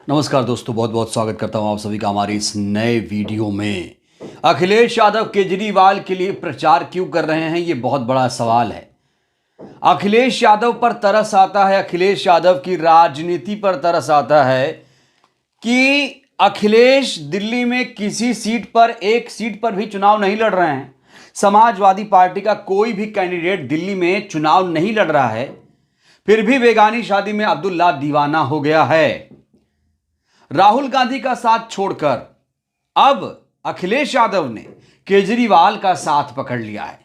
नमस्कार दोस्तों, बहुत बहुत स्वागत करता हूं आप सभी का हमारे इस नए वीडियो में। अखिलेश यादव केजरीवाल के लिए प्रचार क्यों कर रहे हैं, ये बहुत बड़ा सवाल है। अखिलेश यादव पर तरस आता है, अखिलेश यादव की राजनीति पर तरस आता है कि अखिलेश दिल्ली में किसी सीट पर, एक सीट पर भी चुनाव नहीं लड़ रहे हैं। समाजवादी पार्टी का कोई भी कैंडिडेट दिल्ली में चुनाव नहीं लड़ रहा है, फिर भी बेगानी शादी में अब्दुल्ला दीवाना हो गया है। राहुल गांधी का साथ छोड़कर अब अखिलेश यादव ने केजरीवाल का साथ पकड़ लिया है।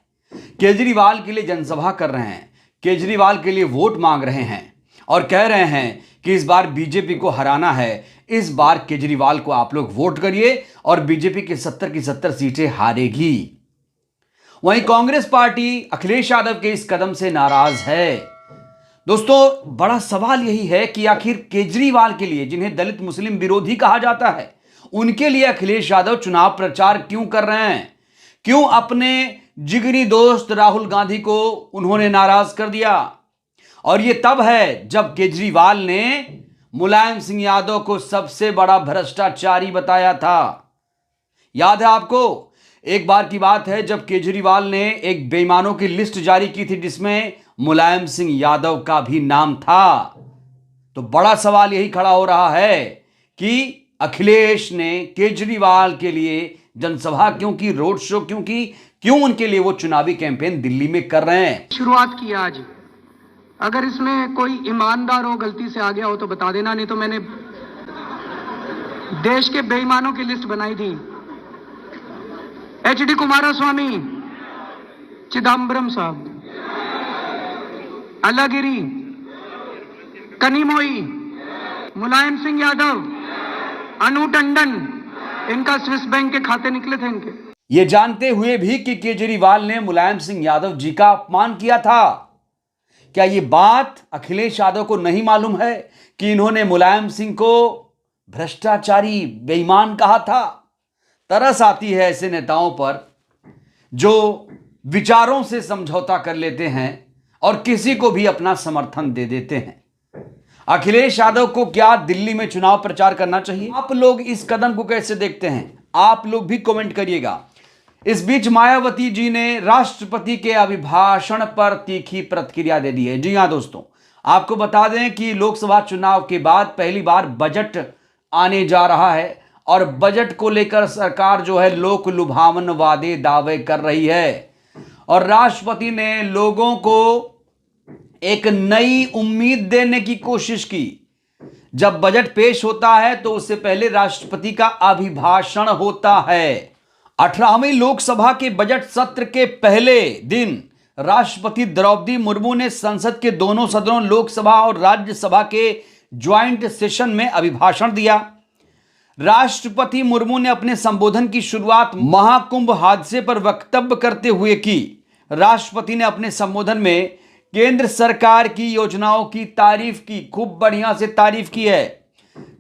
केजरीवाल के लिए जनसभा कर रहे हैं, केजरीवाल के लिए वोट मांग रहे हैं और कह रहे हैं कि इस बार बीजेपी को हराना है, इस बार केजरीवाल को आप लोग वोट करिए और बीजेपी की 70 की 70 सीटें हारेगी। वहीं कांग्रेस पार्टी अखिलेश यादव के इस कदम से नाराज है। दोस्तों, बड़ा सवाल यही है कि आखिर केजरीवाल के लिए, जिन्हें दलित मुस्लिम विरोधी कहा जाता है, उनके लिए अखिलेश यादव चुनाव प्रचार क्यों कर रहे हैं? क्यों अपने जिगरी दोस्त राहुल गांधी को उन्होंने नाराज कर दिया? और यह तब है जब केजरीवाल ने मुलायम सिंह यादव को सबसे बड़ा भ्रष्टाचारी बताया था। याद है आपको? एक बार की बात है जब केजरीवाल ने एक बेईमानों की लिस्ट जारी की थी जिसमें मुलायम सिंह यादव का भी नाम था। तो बड़ा सवाल यही खड़ा हो रहा है कि अखिलेश ने केजरीवाल के लिए जनसभा क्यों की, रोड शो क्यों की, क्यों उनके लिए वो चुनावी कैंपेन दिल्ली में कर रहे हैं। शुरुआत की आज, अगर इसमें कोई ईमानदार हो, गलती से आ गया हो तो बता देना, नहीं तो मैंने देश के बेईमानों की लिस्ट बनाई थी। HD कुमारस्वामी, चिदम्बरम साहब, अलगिरी, कनिमोई, मुलायम सिंह यादव, अनु टंडन, इनका स्विस बैंक के खाते निकले थे इनके। ये जानते हुए भी कि केजरीवाल ने मुलायम सिंह यादव जी का अपमान किया था। क्या ये बात अखिलेश यादव को नहीं मालूम है कि इन्होंने मुलायम सिंह को भ्रष्टाचारी, बेईमान कहा था? तरस आती है ऐसे नेताओं पर जो विचारों से समझौता कर लेते हैं और किसी को भी अपना समर्थन दे देते हैं। अखिलेश यादव को क्या दिल्ली में चुनाव प्रचार करना चाहिए? आप लोग इस कदम को कैसे देखते हैं? आप लोग भी कमेंट करिएगा। इस बीच मायावती जी ने राष्ट्रपति के अभिभाषण पर तीखी प्रतिक्रिया दे दी है। जी हां दोस्तों, आपको बता दें कि लोकसभा चुनाव के बाद पहली बार बजट आने जा रहा है और बजट को लेकर सरकार जो है लोक लुभावन वादे दावे कर रही है और राष्ट्रपति ने लोगों को एक नई उम्मीद देने की कोशिश की। जब बजट पेश होता है तो उससे पहले राष्ट्रपति का अभिभाषण होता है। 18वीं लोकसभा के बजट सत्र के पहले दिन राष्ट्रपति द्रौपदी मुर्मू ने संसद के दोनों सदनों, लोकसभा और राज्यसभा के ज्वाइंट सेशन में अभिभाषण दिया। राष्ट्रपति मुर्मू ने अपने संबोधन की शुरुआत महाकुंभ हादसे पर वक्तव्य करते हुए की। राष्ट्रपति ने अपने संबोधन में केंद्र सरकार की योजनाओं की तारीफ की, खूब बढ़िया से तारीफ की है।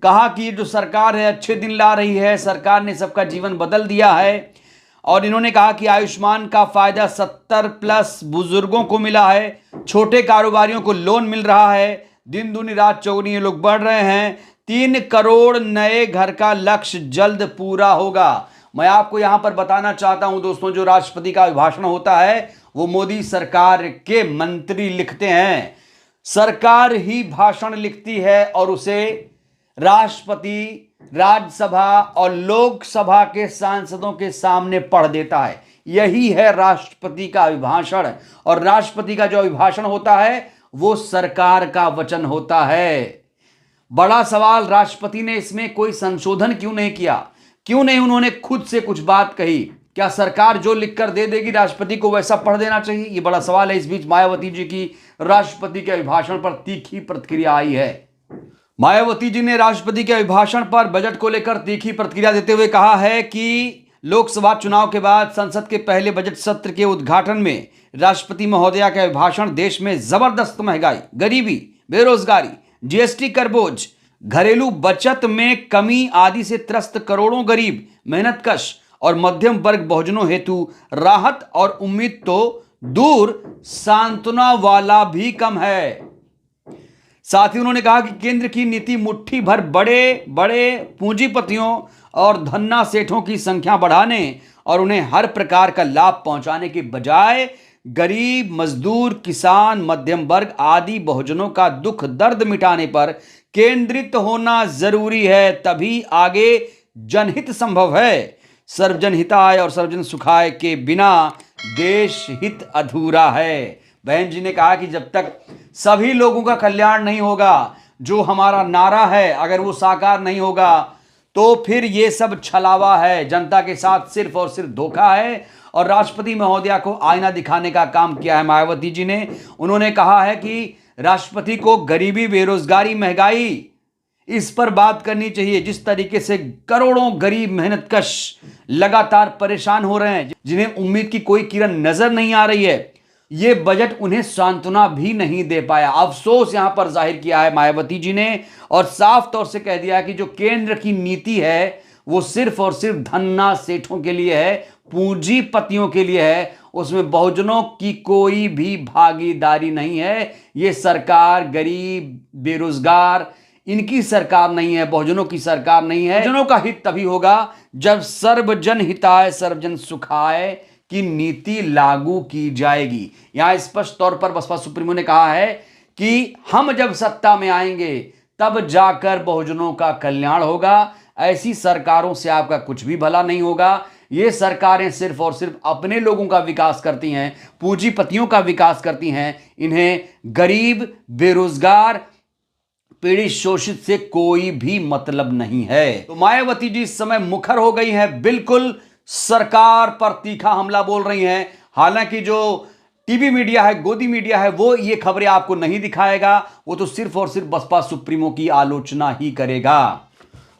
कहा कि जो सरकार है अच्छे दिन ला रही है, सरकार ने सबका जीवन बदल दिया है। और इन्होंने कहा कि आयुष्मान का फायदा 70+ बुजुर्गों को मिला है, छोटे कारोबारियों को लोन मिल रहा है, दिन दूनी रात चौगुनी ये लोग बढ़ रहे हैं, 3 करोड़ नए घर का लक्ष्य जल्द पूरा होगा। मैं आपको यहां पर बताना चाहता हूं दोस्तों, जो राष्ट्रपति का अभिभाषण होता है वो मोदी सरकार के मंत्री लिखते हैं। सरकार ही भाषण लिखती है और उसे राष्ट्रपति राज्यसभा और लोकसभा के सांसदों के सामने पढ़ देता है। यही है राष्ट्रपति का अभिभाषण। और राष्ट्रपति का जो अभिभाषण होता है वो सरकार का वचन होता है। बड़ा सवाल, राष्ट्रपति ने इसमें कोई संशोधन क्यों नहीं किया? क्यों नहीं उन्होंने खुद से कुछ बात कही? क्या सरकार जो लिखकर दे देगी राष्ट्रपति को वैसा पढ़ देना चाहिए? ये बड़ा सवाल है। इस बीच मायावती जी की राष्ट्रपति के अभिभाषण पर तीखी प्रतिक्रिया आई है। मायावती जी ने राष्ट्रपति के अभिभाषण पर बजट को लेकर तीखी प्रतिक्रिया देते हुए कहा है कि लोकसभा चुनाव के बाद संसद के पहले बजट सत्र के उद्घाटन में राष्ट्रपति महोदया का अभिभाषण देश में जबरदस्त महंगाई, गरीबी, बेरोजगारी, GST कर बोझ, घरेलू बचत में कमी आदि से त्रस्त करोड़ों गरीब, मेहनतकश और मध्यम वर्ग बहुजनों हेतु राहत और उम्मीद तो दूर, सांत्वना वाला भी कम है। साथ ही उन्होंने कहा कि केंद्र की नीति मुट्ठी भर बड़े बड़े पूंजीपतियों और धन्ना सेठों की संख्या बढ़ाने और उन्हें हर प्रकार का लाभ पहुंचाने के बजाय गरीब, मजदूर, किसान, मध्यम वर्ग आदि बहुजनों का दुख दर्द मिटाने पर केंद्रित होना जरूरी है, तभी आगे जनहित संभव है। सर्वजन हिताय और सर्वजन सुखाय के बिना देश हित अधूरा है। बहन जी ने कहा कि जब तक सभी लोगों का कल्याण नहीं होगा, जो हमारा नारा है अगर वो साकार नहीं होगा, तो फिर ये सब छलावा है, जनता के साथ सिर्फ और सिर्फ धोखा है। और राष्ट्रपति महोदया को आईना दिखाने का काम किया है मायावती जी ने। उन्होंने कहा है कि राष्ट्रपति को गरीबी, बेरोजगारी, महंगाई इस पर बात करनी चाहिए। जिस तरीके से करोड़ों गरीब मेहनतकश लगातार परेशान हो रहे हैं, जिन्हें उम्मीद की कोई किरण नजर नहीं आ रही है, ये बजट उन्हें सांत्वना भी नहीं दे पाया। अफसोस यहां पर जाहिर किया है मायावती जी ने और साफ तौर से कह दिया कि जो केंद्र की नीति है वो सिर्फ और सिर्फ धन्ना सेठों के लिए है, पूंजीपतियों के लिए है, उसमें बहुजनों की कोई भी भागीदारी नहीं है। ये सरकार गरीब, बेरोजगार, इनकी सरकार नहीं है, बहुजनों की सरकार नहीं है। बहुजनों का हित तभी होगा जब सर्वजन हिताय सर्वजन सुखाय की नीति लागू की जाएगी। यहां स्पष्ट तौर पर बसपा सुप्रीमो ने कहा है कि हम जब सत्ता में आएंगे तब जाकर बहुजनों का कल्याण होगा। ऐसी सरकारों से आपका कुछ भी भला नहीं होगा। ये सरकारें सिर्फ और सिर्फ अपने लोगों का विकास करती हैं, पूंजीपतियों का विकास करती हैं। इन्हें गरीब, बेरोजगार, पीड़ित, शोषित से कोई भी मतलब नहीं है। तो मायावती जी इस समय मुखर हो गई हैं, बिल्कुल सरकार पर तीखा हमला बोल रही हैं। हालांकि जो टीवी मीडिया है, गोदी मीडिया है, वो ये खबरें आपको नहीं दिखाएगा, वो तो सिर्फ और सिर्फ बसपा सुप्रीमो की आलोचना ही करेगा।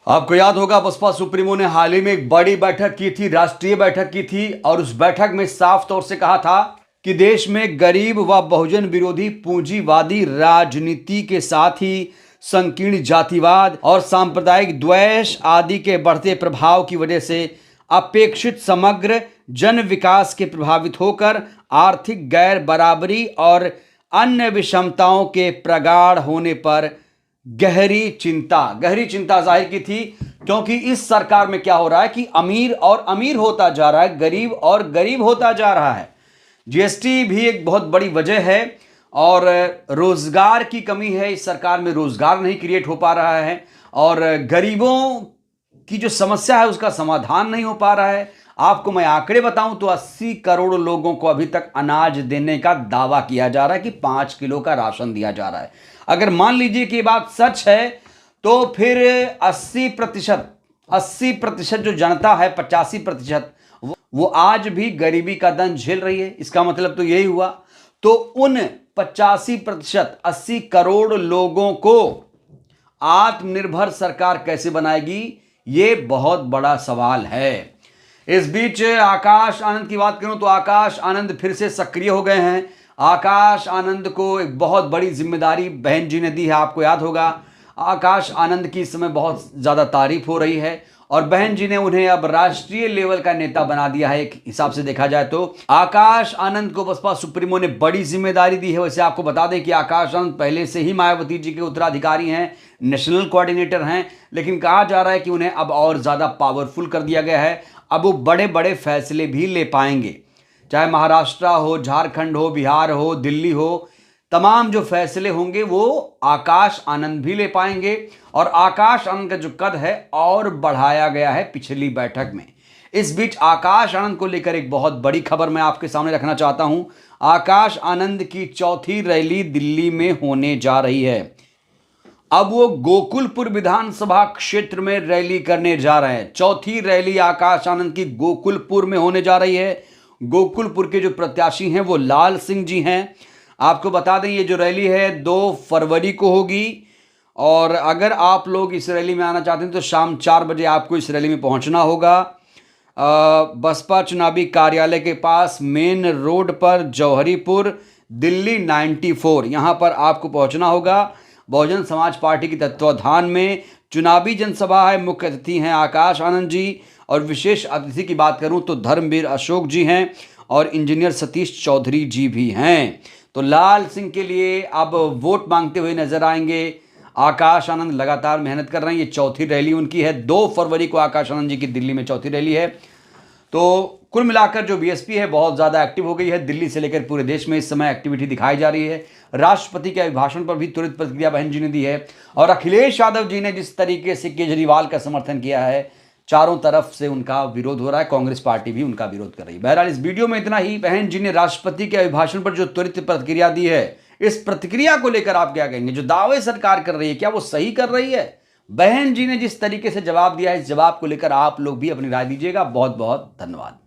आपको याद होगा बसपा सुप्रीमो ने हाल ही में एक बड़ी बैठक की थी, राष्ट्रीय बैठक की थी, और उस बैठक में साफ तौर से कहा था कि देश में गरीब व बहुजन विरोधी पूंजीवादी राजनीति के साथ ही संकीर्ण जातिवाद और सांप्रदायिक द्वेष आदि के बढ़ते प्रभाव की वजह से अपेक्षित समग्र जन विकास के प्रभावित होकर आर्थिक गैर बराबरी और अन्य विषमताओं के प्रगाढ़ होने पर गहरी चिंता जाहिर की थी। क्योंकि इस सरकार में क्या हो रहा है कि अमीर और अमीर होता जा रहा है, गरीब और गरीब होता जा रहा है। जीएसटी भी एक बहुत बड़ी वजह है और रोजगार की कमी है। इस सरकार में रोजगार नहीं क्रिएट हो पा रहा है और गरीबों की जो समस्या है उसका समाधान नहीं हो पा रहा है। आपको मैं आंकड़े बताऊं तो 80 करोड़ लोगों को अभी तक अनाज देने का दावा किया जा रहा है कि 5 किलो का राशन दिया जा रहा है। अगर मान लीजिए कि ये बात सच है तो फिर 80% जो जनता है, 85% वो आज भी गरीबी का दंश झेल रही है। इसका मतलब तो यही हुआ, तो उन 85% 80 करोड़ लोगों को आत्मनिर्भर सरकार कैसे बनाएगी, ये बहुत बड़ा सवाल है। इस बीच आकाश आनंद की बात करूं तो आकाश आनंद फिर से सक्रिय हो गए हैं। आकाश आनंद को एक बहुत बड़ी जिम्मेदारी बहन जी ने दी है। आपको याद होगा आकाश आनंद की इस समय बहुत ज़्यादा तारीफ हो रही है और बहन जी ने उन्हें अब राष्ट्रीय लेवल का नेता बना दिया है। एक हिसाब से देखा जाए तो आकाश आनंद को बसपा सुप्रीमो ने बड़ी जिम्मेदारी दी है। वैसे आपको बता दें कि आकाश आनंद पहले से ही मायावती जी के उत्तराधिकारी हैं, नेशनल कोऑर्डिनेटर हैं, लेकिन कहा जा रहा है कि उन्हें अब और ज़्यादा पावरफुल कर दिया गया है। अब वो बड़े बड़े फैसले भी ले पाएंगे, चाहे महाराष्ट्र हो, झारखंड हो, बिहार हो, दिल्ली हो, तमाम जो फैसले होंगे वो आकाश आनंद भी ले पाएंगे। और आकाश आनंद का जो कद है और बढ़ाया गया है पिछली बैठक में। इस बीच आकाश आनंद को लेकर एक बहुत बड़ी खबर मैं आपके सामने रखना चाहता हूं। आकाश आनंद की चौथी रैली दिल्ली में होने जा रही है। अब वो गोकुलपुर विधानसभा क्षेत्र में रैली करने जा रहे हैं। चौथी रैली आकाश आनंद की गोकुलपुर में होने जा रही है। गोकुलपुर के जो प्रत्याशी हैं वो लाल सिंह जी हैं। आपको बता दें ये जो रैली है 2 फरवरी को होगी और अगर आप लोग इस रैली में आना चाहते हैं तो शाम 4 बजे आपको इस रैली में पहुंचना होगा। बसपा चुनावी कार्यालय के पास मेन रोड पर जौहरीपुर दिल्ली 94 यहाँ पर आपको पहुंचना होगा। बहुजन समाज पार्टी के तत्वाधान में चुनावी जनसभा है। मुख्य अतिथि हैं आकाश आनंद जी और विशेष अतिथि की बात करूं तो धर्मवीर अशोक जी हैं और इंजीनियर सतीश चौधरी जी भी हैं। तो लाल सिंह के लिए अब वोट मांगते हुए नजर आएंगे। आकाश आनंद लगातार मेहनत कर रहे हैं, ये चौथी रैली उनकी है। 2 फरवरी को आकाश आनंद जी की दिल्ली में चौथी रैली है। तो कुल मिलाकर जो बीएसपी है बहुत ज़्यादा एक्टिव हो गई है। दिल्ली से लेकर पूरे देश में इस समय एक्टिविटी दिखाई जा रही है। राष्ट्रपति के अभिभाषण पर भी तुरंत प्रतिक्रिया बहन जी ने दी है। और अखिलेश यादव जी ने जिस तरीके से केजरीवाल का समर्थन किया है, चारों तरफ से उनका विरोध हो रहा है, कांग्रेस पार्टी भी उनका विरोध कर रही है। बहरहाल इस वीडियो में इतना ही। बहन जी ने राष्ट्रपति के अभिभाषण पर जो त्वरित प्रतिक्रिया दी है, इस प्रतिक्रिया को लेकर आप क्या कहेंगे? जो दावे सरकार कर रही है, क्या वो सही कर रही है? बहन जी ने जिस तरीके से जवाब दिया है, इस जवाब को लेकर आप लोग भी अपनी राय दीजिएगा। बहुत बहुत धन्यवाद।